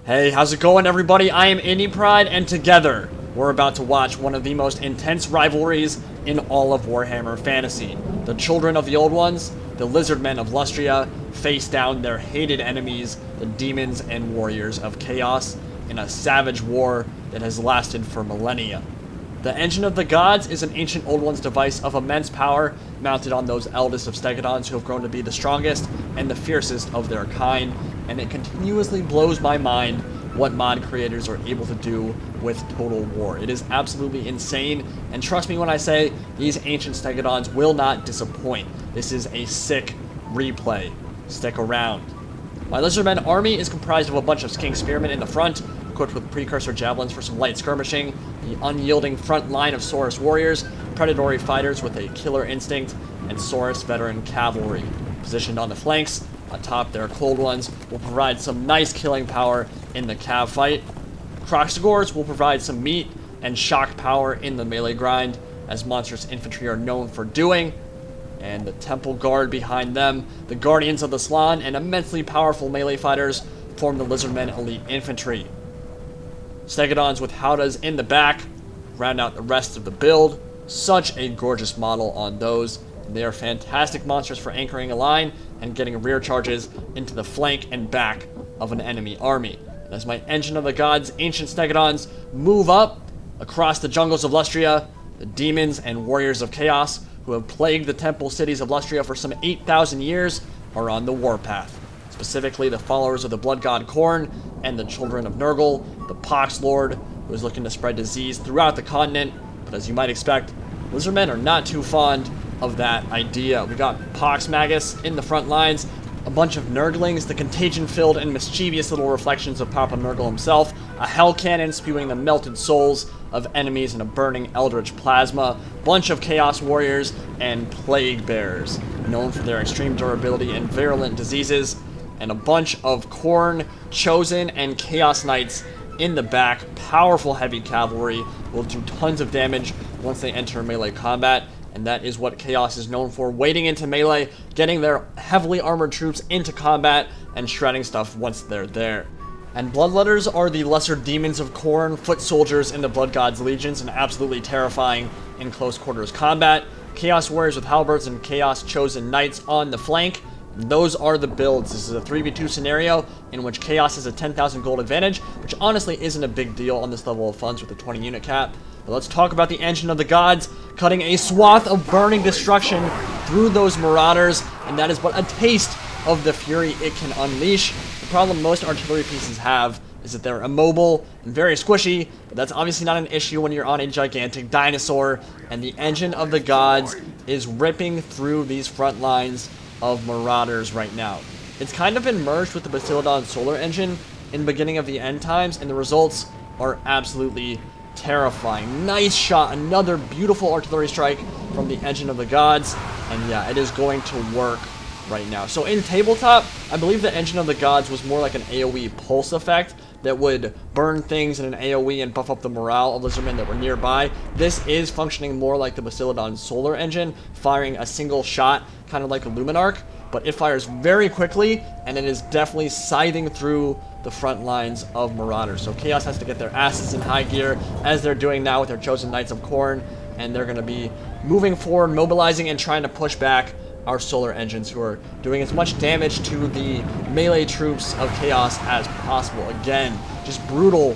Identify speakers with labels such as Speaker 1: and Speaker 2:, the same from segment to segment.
Speaker 1: Hey, how's it going, everybody? I am Indie Pride, and together we're about to watch one of the most intense rivalries in all of Warhammer Fantasy. The Children of the Old Ones, the Lizardmen of Lustria, face down their hated enemies, the Demons and Warriors of Chaos, in a savage war that has lasted for millennia. The Engine of the Gods is an ancient Old Ones device of immense power, mounted on those eldest of Stegadons who have grown to be the strongest and the fiercest of their kind, and it continuously blows my mind what mod creators are able to do with Total War. It is absolutely insane, and trust me when I say these ancient Stegadons will not disappoint. This is a sick replay. Stick around. My Lizardmen army is comprised of a bunch of skink spearmen in the front, equipped with precursor javelins for some light skirmishing, the unyielding front line of Saurus warriors, predatory fighters with a killer instinct, and Saurus veteran cavalry. Positioned on the flanks, atop their cold ones, will provide some nice killing power in the cav fight. Kroxigors will provide some meat and shock power in the melee grind, as monstrous infantry are known for doing. And the Temple Guard behind them, the Guardians of the Slann, and immensely powerful melee fighters form the Lizardmen elite infantry. Stegadons with howdahs in the back round out the rest of the build. Such a gorgeous model on those. They are fantastic monsters for anchoring a line and getting rear charges into the flank and back of an enemy army. And as my Engine of the Gods, ancient Stegadons, move up across the jungles of Lustria, the Demons and Warriors of Chaos, who have plagued the temple cities of Lustria for some 8,000 years, are on the warpath. Specifically, the followers of the blood god Khorne and the children of Nurgle, the Pox Lord, who is looking to spread disease throughout the continent. But as you might expect, Lizardmen are not too fond of that idea. We got Pox Maggoths in the front lines, a bunch of Nurglings, the contagion-filled and mischievous little reflections of Papa Nurgle himself, a Hellcannon spewing the melted souls of enemies in a burning eldritch plasma, bunch of Chaos Warriors, and Plaguebearers, known for their extreme durability and virulent diseases, and a bunch of Khorne Chosen and Chaos Knights in the back. Powerful heavy cavalry will do tons of damage once they enter melee combat, and that is what Chaos is known for, wading into melee, getting their heavily armored troops into combat, and shredding stuff once they're there. And Bloodletters are the lesser demons of Khorne, foot soldiers in the Blood God's legions, and absolutely terrifying in close quarters combat. Chaos Warriors with halberds and Chaos Chosen Knights on the flank. Those are the builds. This is a 3v2 scenario in which Chaos has a 10,000 gold advantage, which honestly isn't a big deal on this level of funds with the 20 unit cap. But let's talk about the Engine of the Gods, cutting a swath of burning destruction through those Marauders, and that is but a taste of the fury it can unleash. The problem most artillery pieces have is that they're immobile and very squishy, but that's obviously not an issue when you're on a gigantic dinosaur, and the Engine of the Gods is ripping through these front lines of Marauders right now. It's kind of been merged with the Bastiladon Solar Engine in the beginning of the end times, and the results are absolutely terrifying. Nice shot, another beautiful artillery strike from the Engine of the Gods, and yeah, it is going to work right now. So in tabletop, I believe the Engine of the Gods was more like an AoE pulse effect that would burn things in an AoE and buff up the morale of Lizardmen that were nearby. This is functioning more like the Bastiladon Solar Engine, firing a single shot, kind of like a Luminarch, but it fires very quickly, and it is definitely scything through the front lines of Marauders. So Chaos has to get their asses in high gear, as they're doing now with their Chosen Knights of Khorne, and they're going to be moving forward, mobilizing, and trying to push back our Solar Engines, who are doing as much damage to the melee troops of Chaos as possible. Again, just brutal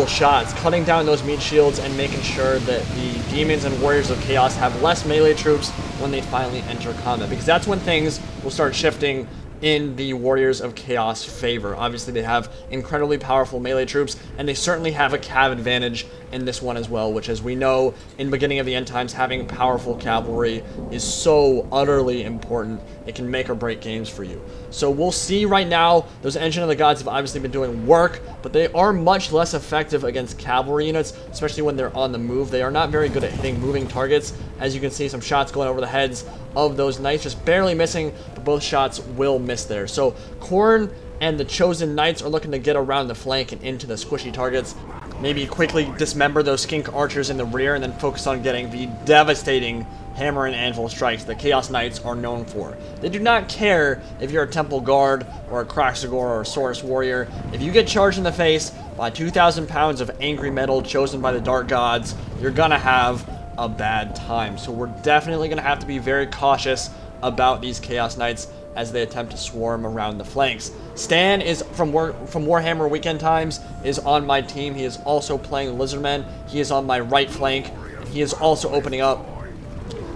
Speaker 1: shots, cutting down those meat shields and making sure that the Demons and Warriors of Chaos have less melee troops when they finally enter combat, because that's when things will start shifting in the Warriors of Chaos favor. Obviously, they have incredibly powerful melee troops, and they certainly have a cav advantage in this one as well, which, as we know, in the beginning of the end times, having powerful cavalry is so utterly important. It can make or break games for you. So we'll see right now. Those Engine of the Gods have obviously been doing work, but they are much less effective against cavalry units, especially when they're on the move. They are not very good at hitting moving targets. As you can see, some shots going over the heads of those knights, just barely missing, but both shots will miss there. So Khorne and the Chosen Knights are looking to get around the flank and into the squishy targets. Maybe quickly dismember those skink archers in the rear and then focus on getting the devastating hammer and anvil strikes that Chaos Knights are known for. They do not care if you're a Temple Guard or a Kroxigor or a Saurus Warrior. If you get charged in the face by 2,000 pounds of angry metal chosen by the Dark Gods, you're gonna have a bad time. So we're definitely gonna have to be very cautious about these Chaos Knights as they attempt to swarm around the flanks. Stan is from Warhammer Weekend Times, is on my team. He is also playing Lizardmen. He is on my right flank. He is also opening up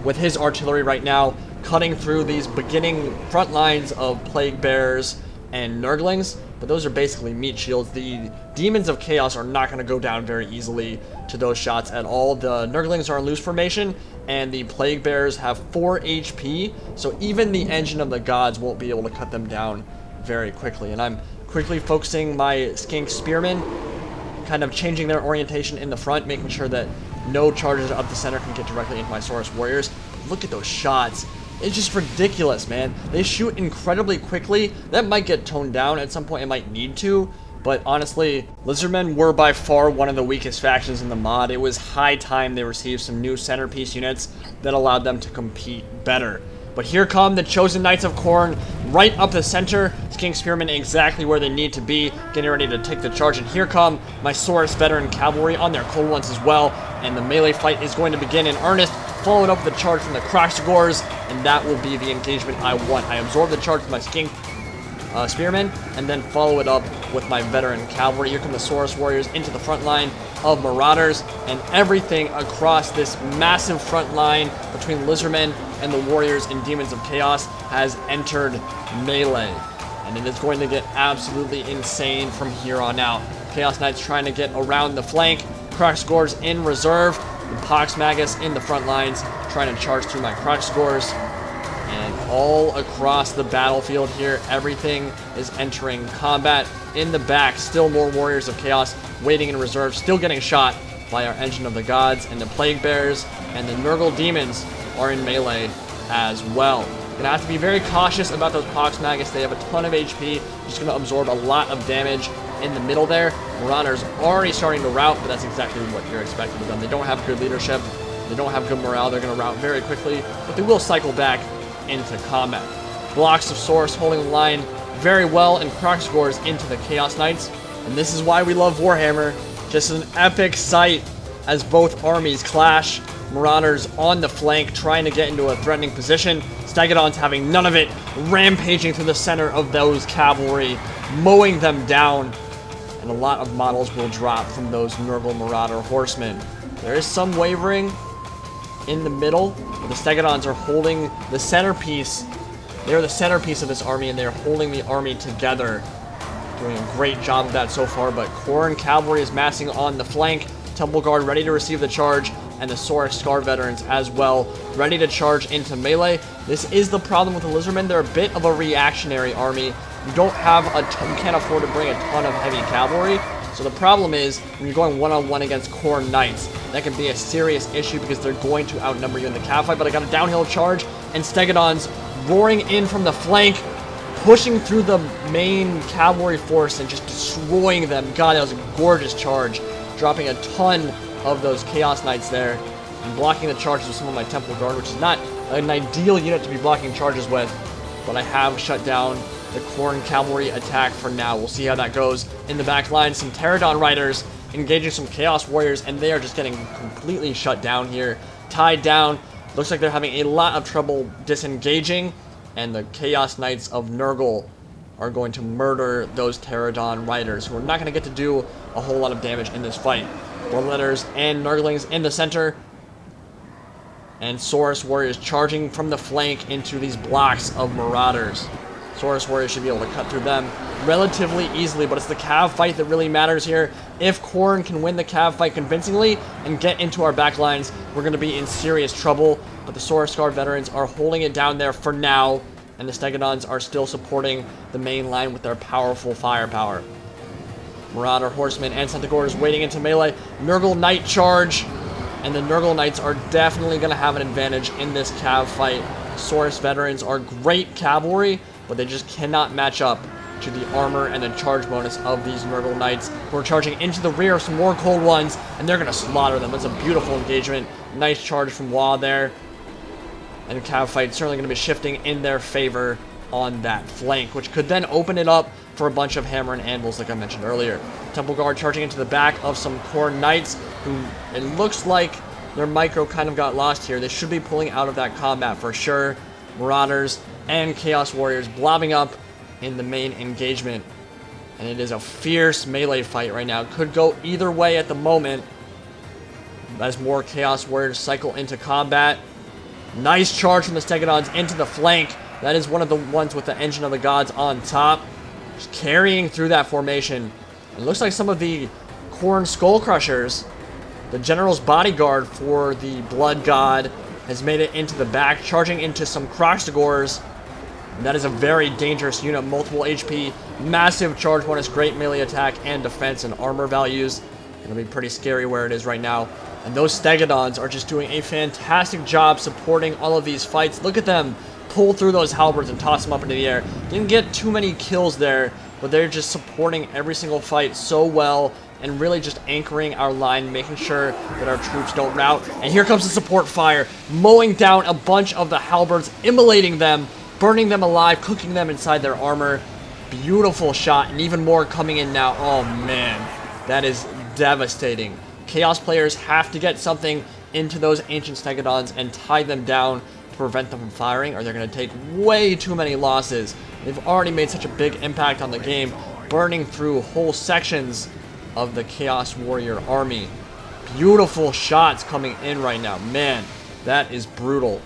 Speaker 1: with his artillery right now, cutting through these beginning front lines of Plaguebearers and Nurglings, but those are basically meat shields. The Demons of Chaos are not going to go down very easily to those shots at all. The Nurglings are in loose formation, and the Plaguebearers have 4 HP, so even the Engine of the Gods won't be able to cut them down very quickly. And I'm quickly focusing my Skink Spearmen, kind of changing their orientation in the front, making sure that no charges up the center can get directly into my Saurus Warriors. Look at those shots. It's just ridiculous, man. They shoot incredibly quickly. That might get toned down at some point. It might need to. But honestly, Lizardmen were by far one of the weakest factions in the mod. It was high time they received some new centerpiece units that allowed them to compete better. But here come the Chosen Knights of Khorne, right up the center. Skink Spearmen exactly where they need to be, getting ready to take the charge. And here come my Saurus Veteran Cavalry on their cold ones as well. And the melee fight is going to begin in earnest, followed up with the charge from the Kroxigors, and that will be the engagement I want. I absorb the charge with my Skink Spearmen, and then follow it up with my Veteran Cavalry. Here come the Saurus Warriors into the front line of Marauders, and everything across this massive front line between Lizardmen and the Warriors and Demons of Chaos has entered melee. And it is going to get absolutely insane from here on out. Chaos Knights trying to get around the flank, Kroxigors in reserve, the Pox Maggoths in the front lines, trying to charge through my Kroxigors. And all across the battlefield here, everything is entering combat. In the back, still more Warriors of Chaos waiting in reserve, still getting shot by our Engine of the Gods, and the Plaguebearers and the Nurgle Demons are in melee as well. Gonna have to be very cautious about those Pox Maggoths. They have a ton of HP, just gonna absorb a lot of damage in the middle there. Marauders already starting to rout, but that's exactly what you're expecting of them. They don't have good leadership, they don't have good morale, they're gonna rout very quickly, but they will cycle back into combat. Blocks of Saurus holding the line very well, and Kroxigors into the Chaos Knights. And this is why we love Warhammer. Just an epic sight as both armies clash. Marauders on the flank trying to get into a threatening position. Stegadons having none of it, rampaging through the center of those cavalry, mowing them down. And a lot of models will drop from those Nurgle Marauder horsemen. There is some wavering in the middle, but the Stegadons are holding the centerpiece. They're the centerpiece of this army, and they're holding the army together. Doing a great job of that so far, but Khorne Cavalry is massing on the flank. Temple Guard ready to receive the charge, and the Saurus Scar Veterans as well, ready to charge into melee. This is the problem with the Lizardmen. They're a bit of a reactionary army. You don't have you can't afford to bring a ton of heavy cavalry. So the problem is, when you're going one-on-one against Khorne Knights, that can be a serious issue because they're going to outnumber you in the cav fight. But I got a downhill charge, and Stegadons roaring in from the flank, pushing through the main cavalry force and just destroying them. God, that was a gorgeous charge. Dropping a ton of those Chaos Knights there, and blocking the charges with some of my Temple Guard, which is not an ideal unit to be blocking charges with. But I have shut down the Khorne Cavalry attack for now. We'll see how that goes. In the back line, some Pterodon Riders engaging some Chaos Warriors, and they are just getting completely shut down here. Tied down. Looks like they're having a lot of trouble disengaging, and the Chaos Knights of Nurgle are going to murder those Pterodon Riders, who are not going to get to do a whole lot of damage in this fight. Bloodletters and Nurglings in the center, and Saurus Warriors charging from the flank into these blocks of Marauders. Saurus Warriors should be able to cut through them relatively easily, but it's the cav fight that really matters here. If Khorne can win the cav fight convincingly and get into our backlines, we're going to be in serious trouble. But the Saurus Scar Veterans are holding it down there for now, and the Stegadons are still supporting the main line with their powerful firepower. Marauder Horsemen and Centaurs waiting into melee. Nurgle Knight charge, and the Nurgle Knights are definitely going to have an advantage in this cav fight. Saurus Veterans are great cavalry, but they just cannot match up to the armor and the charge bonus of these Nurgle Knights, who are charging into the rear of some more cold ones, and they're going to slaughter them. That's a beautiful engagement. Nice charge from Wah there. And Cav fight certainly going to be shifting in their favor on that flank, which could then open it up for a bunch of hammer and anvils like I mentioned earlier. Temple Guard charging into the back of some Khorne Knights, who it looks like their micro kind of got lost here. They should be pulling out of that combat for sure. Marauders and Chaos Warriors blobbing up in the main engagement. And it is a fierce melee fight right now. Could go either way at the moment as more Chaos Warriors cycle into combat. Nice charge from the Stegadons into the flank. That is one of the ones with the Engine of the Gods on top. Just carrying through that formation. It looks like some of the Khorne Skull Crushers, the General's bodyguard for the Blood God, has made it into the back, charging into some Kroxigors. And that is a very dangerous unit. Multiple HP, massive charge bonus, great melee attack and defense and armor values. It'll be pretty scary where it is right now. And those Stegadons are just doing a fantastic job supporting all of these fights. Look at them pull through those halberds and toss them up into the air. Didn't get too many kills there, but they're just supporting every single fight so well and really just anchoring our line, making sure that our troops don't rout. And here comes the support fire, mowing down a bunch of the halberds, immolating them, burning them alive, cooking them inside their armor. Beautiful shot, and even more coming in now. Oh man, that is devastating. Chaos players have to get something into those ancient Stegadons and tie them down to prevent them from firing, or they're going to take way too many losses. They've already made such a big impact on the game, burning through whole sections of the Chaos Warrior army. Beautiful shots coming in right now. Man, that is brutal.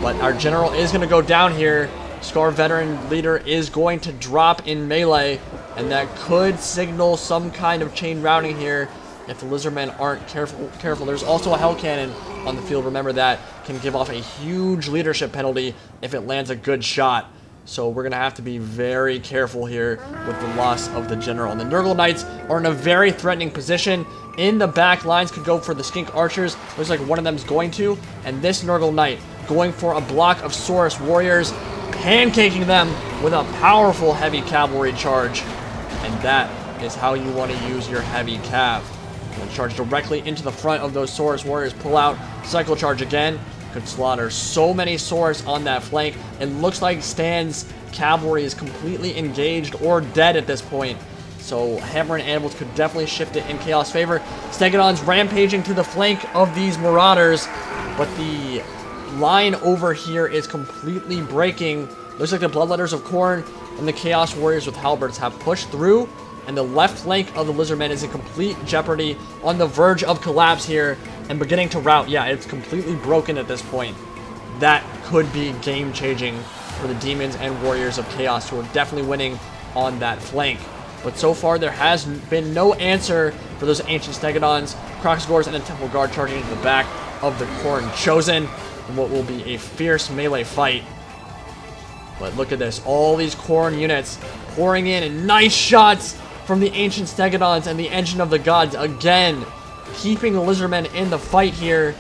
Speaker 1: But our general is going to go down here. Scar Veteran leader is going to drop in melee, and that could signal some kind of chain routing here if the Lizardmen aren't careful. There's also a Hellcannon on the field, remember that, can give off a huge leadership penalty if it lands a good shot. So we're going to have to be very careful here with the loss of the general. And the Nurgle Knights are in a very threatening position. In the back lines could go for the Skink Archers. Looks like one of them is going to. And this Nurgle Knight going for a block of Saurus Warriors, pancaking them with a powerful heavy cavalry charge. And that is how you want to use your heavy cav. And charge directly into the front of those Saurus Warriors. Pull out, cycle charge again. Could slaughter so many Saurus on that flank. It looks like Stan's cavalry is completely engaged or dead at this point. So hammer and anvils could definitely shift it in Chaos' favor. Stegadons rampaging through the flank of these Marauders. But the line over here is completely breaking. Looks like the Bloodletters of Khorne and the Chaos Warriors with halberds have pushed through. And the left flank of the Lizardmen is in complete jeopardy, on the verge of collapse here, and beginning to rout. Yeah, it's completely broken at this point. That could be game-changing for the Demons and Warriors of Chaos, who are definitely winning on that flank. But so far, there has been no answer for those ancient Stegadons, Kroxigors, and the Temple Guard charging into the back of the Nurgle Chosen in what will be a fierce melee fight. But look at this, all these Khorne units pouring in, and nice shots from the ancient Stegadons and the Engine of the Gods again, keeping the Lizardmen in the fight here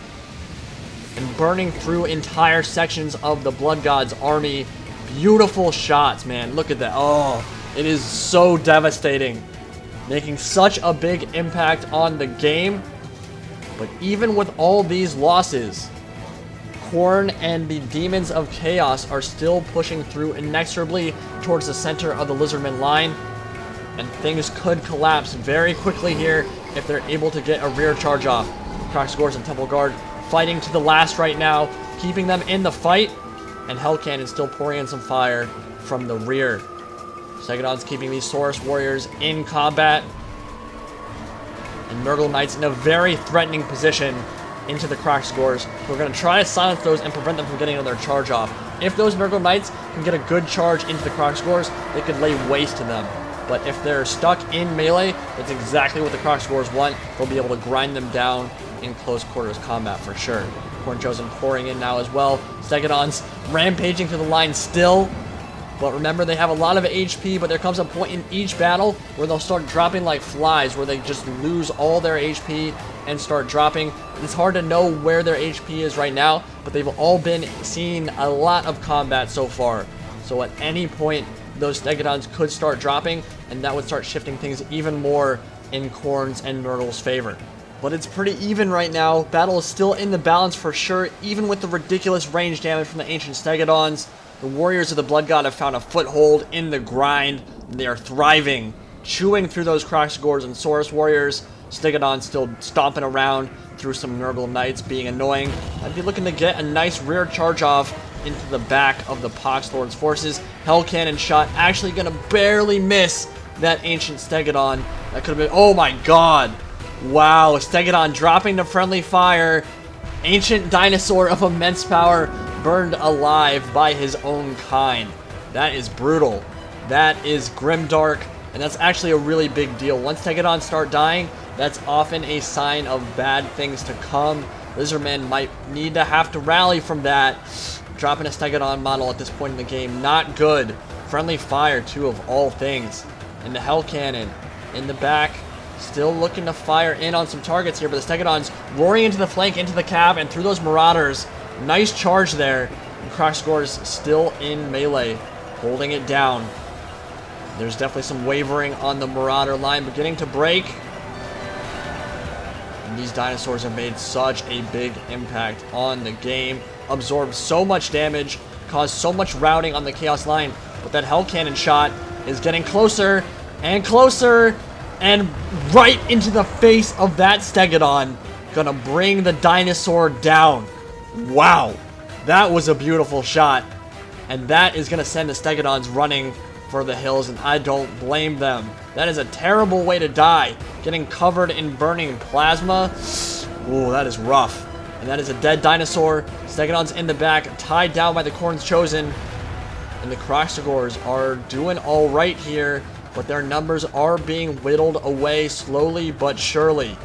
Speaker 1: and burning through entire sections of the Blood God's army. Beautiful shots, man. Look at that. Oh, it is so devastating, making such a big impact on the game. But even with all these losses, Khorne and the Demons of Chaos are still pushing through inexorably towards the center of the Lizardmen line. And things could collapse very quickly here if they're able to get a rear charge off. Kroxigors and Temple Guard fighting to the last right now, keeping them in the fight. And Hellcannons still pouring in some fire from the rear. Stegadons keeping these Saurus Warriors in combat. And Nurgle Knights in a very threatening position into the Kroxigors. We're going to try to silence those and prevent them from getting another charge off. If those Nurgle Knights can get a good charge into the Kroxigors, they could lay waste to them. But if they're stuck in melee, that's exactly what the Kroxigors want. They'll be able to grind them down in close quarters combat for sure. Nurgle Chosen pouring in now as well. Stegadons rampaging through the line still. But remember, they have a lot of HP, but there comes a point in each battle where they'll start dropping like flies, where they just lose all their HP and start dropping. It's hard to know where their HP is right now, but they've all been seeing a lot of combat so far. So at any point, those Stegadons could start dropping, and that would start shifting things even more in Khorne's and Nurgle's favor. But it's pretty even right now. Battle is still in the balance for sure, even with the ridiculous range damage from the ancient Stegadons. The warriors of the Blood God have found a foothold in the grind. They are thriving, chewing through those Kroxigors and Saurus warriors. Stegadons still stomping around through some Nurgle Knights, being annoying. I'd be looking to get a nice rear charge off into the back of the Pox Lord's forces. Hellcannon shot actually gonna barely miss that ancient Stegadon. That could have been, oh my god. Wow, Stegadon dropping to friendly fire. Ancient dinosaur of immense power burned alive by his own kind. That is brutal. That is grimdark, and that's actually a really big deal. Once Stegadons start dying, that's often a sign of bad things to come. Lizardmen might need to have to rally from that. Dropping a Stegadon model at this point in the game, not good. Friendly fire, too, of all things. And the Hellcannon in the back, still looking to fire in on some targets here, but the Stegadons roaring into the flank, into the cab, and through those Marauders. Nice charge there. And Kroxigors still in melee, holding it down. There's definitely some wavering on the Marauder line, beginning to break. And these dinosaurs have made such a big impact on the game. Absorbed so much damage, caused so much routing on the Chaos line, but that Hellcannon shot is getting closer and closer, and right into the face of that Stegadon. Gonna bring the dinosaur down. Wow, that was a beautiful shot, and that is gonna send the Stegadons running for the hills, and I don't blame them. That is a terrible way to die, getting covered in burning plasma. Ooh, that is rough. And that is a dead dinosaur. Stegadons in the back, tied down by the Khorne Chosen. And the Kroxigors are doing all right here, but their numbers are being whittled away slowly but surely.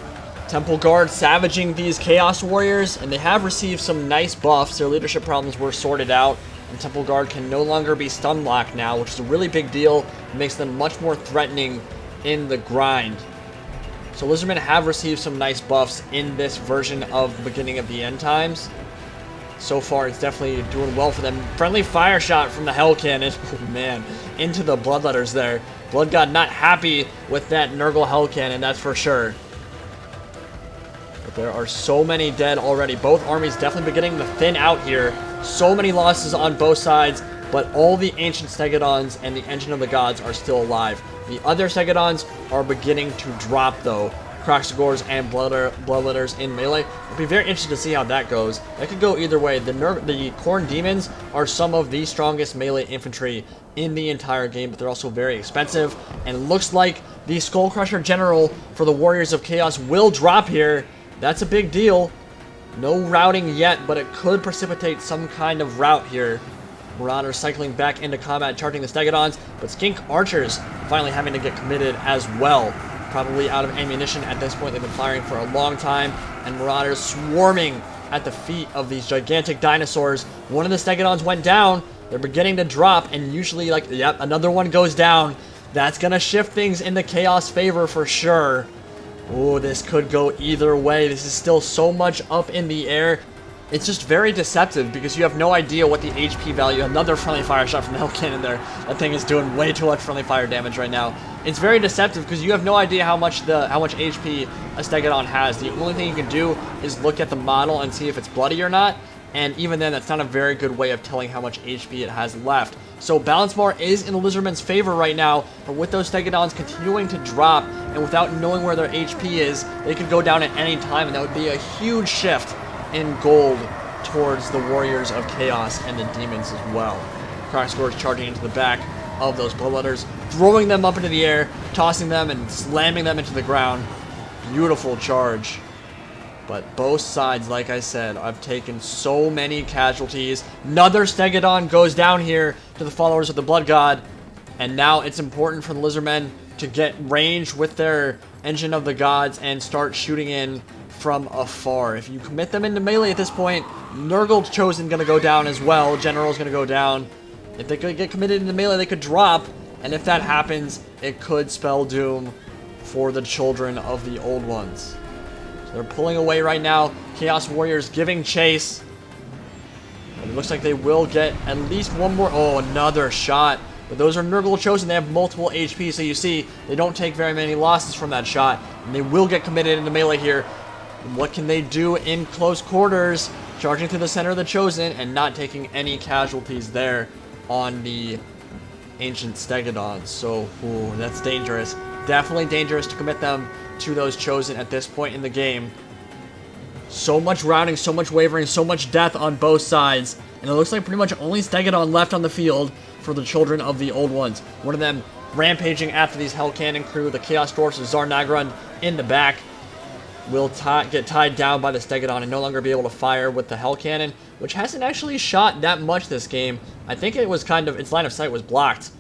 Speaker 1: Temple Guard savaging these Chaos Warriors, and they have received some nice buffs. Their leadership problems were sorted out, and Temple Guard can no longer be stun locked now, which is a really big deal. It makes them much more threatening in the grind. So Lizardmen have received some nice buffs in this version of Beginning of the End Times. So far, it's definitely doing well for them. Friendly fire shot from the Hellcannon. Oh, man. Into the Bloodletters there. Blood God not happy with that Nurgle Hellcannon, that's for sure. But there are so many dead already. Both armies definitely beginning to thin out here. So many losses on both sides, but all the ancient Stegadons and the Engine of the Gods are still alive. The other Stegadons are beginning to drop, though. Kroxigors and Bloodletters in melee. It'll be very interesting to see how that goes. That could go either way. The Khorne Demons are some of the strongest melee infantry in the entire game, but they're also very expensive. And it looks like the Skullcrusher General for the Warriors of Chaos will drop here. That's a big deal. No routing yet, but it could precipitate some kind of rout here. Marauders cycling back into combat, charging the Stegadons, but Skink Archers finally having to get committed as well. Probably out of ammunition at this point. They've been firing for a long time, and Marauders swarming at the feet of these gigantic dinosaurs. One of the Stegadons went down. They're beginning to drop, and usually, yep, another one goes down. That's going to shift things in the Chaos favor for sure. Oh, this could go either way. This is still so much up in the air. It's just very deceptive because you have no idea what the HP value. Another friendly fire shot from the Hellcannon there. That thing is doing way too much friendly fire damage right now. It's very deceptive because you have no idea how much HP a Stegadon has. The only thing you can do is look at the model and see if it's bloody or not. And even then, that's not a very good way of telling how much HP it has left. So Balance Bar is in the Lizardmen's favor right now, but with those Stegadons continuing to drop, and without knowing where their HP is, they could go down at any time, and that would be a huge shift in gold towards the Warriors of Chaos and the Demons as well. Kroxigors charging into the back of those Bloodletters, throwing them up into the air, tossing them and slamming them into the ground. Beautiful charge. But both sides, like I said, have taken so many casualties. Another Stegadon goes down here to the followers of the Blood God. And now it's important for the Lizardmen to get range with their Engine of the Gods and start shooting in from afar. If you commit them into melee at this point, Nurgle Chosen gonna go down as well. General's gonna go down. If they could get committed into melee, they could drop. And if that happens, it could spell doom for the children of the old ones. They're pulling away right now. Chaos Warriors giving chase. And it looks like they will get at least one more. Oh, another shot But those are Nurgle Chosen. They have multiple HP, so you see they don't take very many losses from that shot. And they will get committed into melee here. What can they do in close quarters? Charging through the center of the Chosen and not taking any casualties there on the Ancient Stegadons. So, ooh, that's dangerous. Definitely dangerous to commit them to those Chosen at this point in the game. So much routing, so much wavering, so much death on both sides. And it looks like pretty much only Stegadon left on the field for the Children of the Old Ones. One of them rampaging after these Hellcannon crew. The Chaos Dwarfs of Zarnagrund in the back will get tied down by the Stegadon and no longer be able to fire with the Hellcannon, which hasn't actually shot that much this game. I think it was kind of, its line of sight was blocked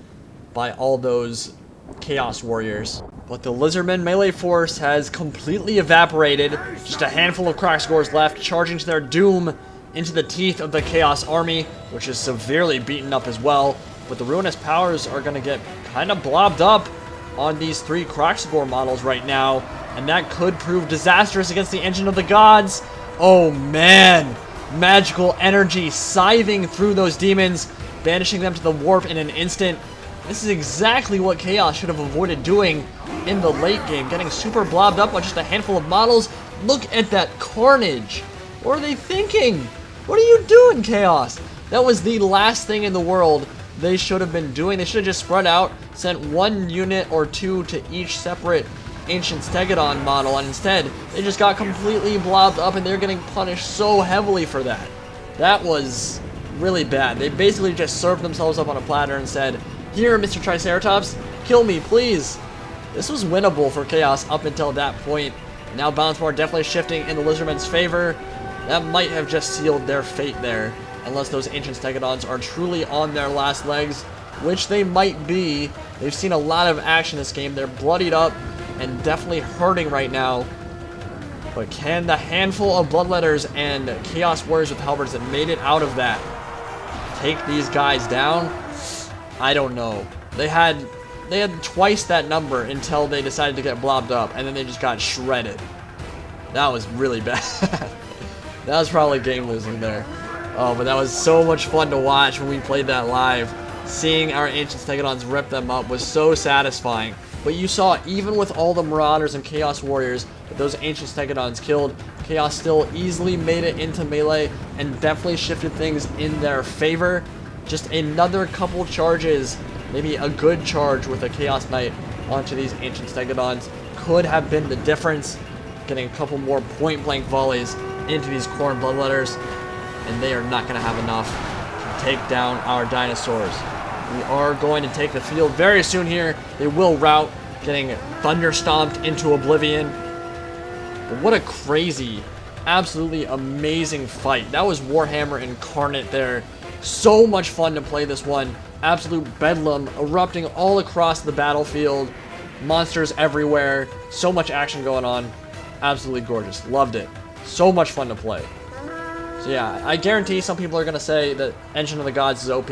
Speaker 1: by all those Chaos Warriors. But the Lizardmen melee force has completely evaporated. Just a handful of Kroxigors left, charging to their doom into the teeth of the Chaos Army, which is severely beaten up as well. But the Ruinous Powers are going to get kind of blobbed up on these 3 Kroxigor models right now, and that could prove disastrous against the Engine of the Gods. Oh man! Magical energy scything through those demons, banishing them to the warp in an instant. This is exactly what Chaos should have avoided doing in the late game, getting super blobbed up on just a handful of models. Look at that carnage. What are they thinking? What are you doing, Chaos? That was the last thing in the world they should have been doing. They should have just spread out, sent 1 unit or 2 to each separate Ancient Stegadon model, and instead they just got completely blobbed up, and they're getting punished so heavily for that. That was really bad. They basically just served themselves up on a platter and said, "Here, Mr. Triceratops, kill me, please." This was winnable for Chaos up until that point. Now balance bar definitely shifting in the Lizardmen's favor. That might have just sealed their fate there, unless those Ancient Stegadons are truly on their last legs, which they might be. They've seen a lot of action this game. They're bloodied up and definitely hurting right now. But can the handful of Bloodletters and Chaos Warriors with halberds that made it out of that take these guys down? I don't know. They had twice that number until they decided to get blobbed up, and then they just got shredded. That was really bad. That was probably game losing there. Oh, but that was so much fun to watch when we played that live. Seeing our Ancient Stegadons rip them up was so satisfying. But you saw, even with all the Marauders and Chaos Warriors that those Ancient Stegadons killed, Chaos still easily made it into melee and definitely shifted things in their favor. Just another couple charges, maybe a good charge with a Chaos Knight onto these Ancient Stegadons could have been the difference. Getting a couple more point-blank volleys into these Khorne Bloodletters, and they are not going to have enough to take down our dinosaurs. We are going to take the field very soon here. They will rout, getting thunder stomped into oblivion. But what a crazy, absolutely amazing fight. That was Warhammer incarnate there. So much fun to play this one. Absolute bedlam erupting all across the battlefield. Monsters everywhere. So much action going on. Absolutely gorgeous. Loved it. So much fun to play. So yeah, I guarantee some people are going to say that Engine of the Gods is OP.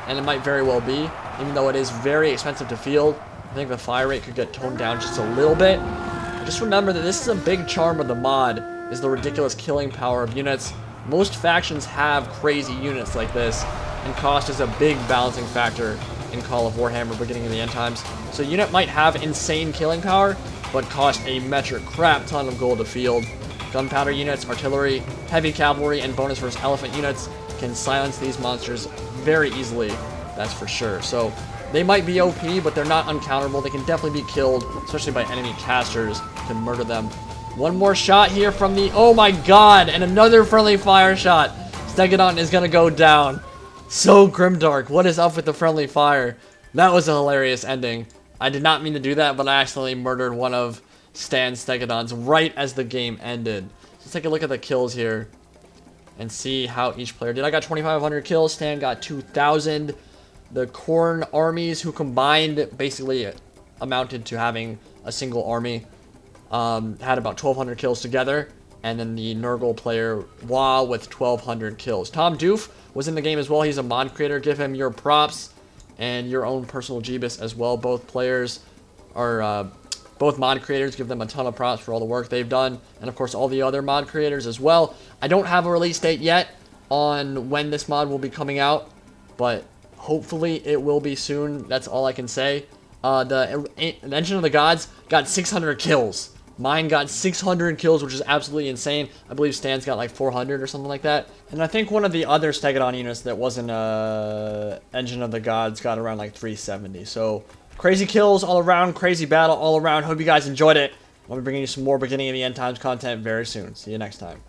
Speaker 1: And it might very well be, even though it is very expensive to field. I think the fire rate could get toned down just a little bit. But just remember that this is a big charm of the mod, is the ridiculous killing power of units. Most factions have crazy units like this, and cost is a big balancing factor in Call of Warhammer beginning of the end times. So a unit might have insane killing power, but cost a metric crap ton of gold to field. Gunpowder units, artillery, heavy cavalry, and bonus versus elephant units can silence these monsters very easily, that's for sure. So they might be OP, but they're not uncounterable. They can definitely be killed, especially by enemy casters, can murder them. One more shot here from the, oh my god, and another friendly fire shot. Stegadon is gonna go down. So grimdark. What is up with the friendly fire? That was a hilarious ending. I did not mean to do that, but I accidentally murdered one of Stan's Stegadons right as the game ended. Let's take a look at the kills here and see how each player did. I got 2,500 kills. Stan got 2,000. The Khorne armies, who combined basically amounted to having a single army, had about 1,200 kills together. And then the Nurgle player, Wah, with 1,200 kills. Tom Doof was in the game as well. He's a mod creator. Give him your props and your own personal Jeebus as well. Both players are both mod creators. Give them a ton of props for all the work they've done. And of course all the other mod creators as well. I don't have a release date yet on when this mod will be coming out, but Hopefully it will be soon. That's all I can say. The Engine of the Gods got 600 kills. Mine got 600 kills, which is absolutely insane. I believe Stan's got like 400 or something like that. And I think one of the other Stegadon units that wasn't Engine of the Gods got around like 370. So crazy kills all around, crazy battle all around. Hope you guys enjoyed it. I'll be bringing you some more beginning of the end times content very soon. See you next time.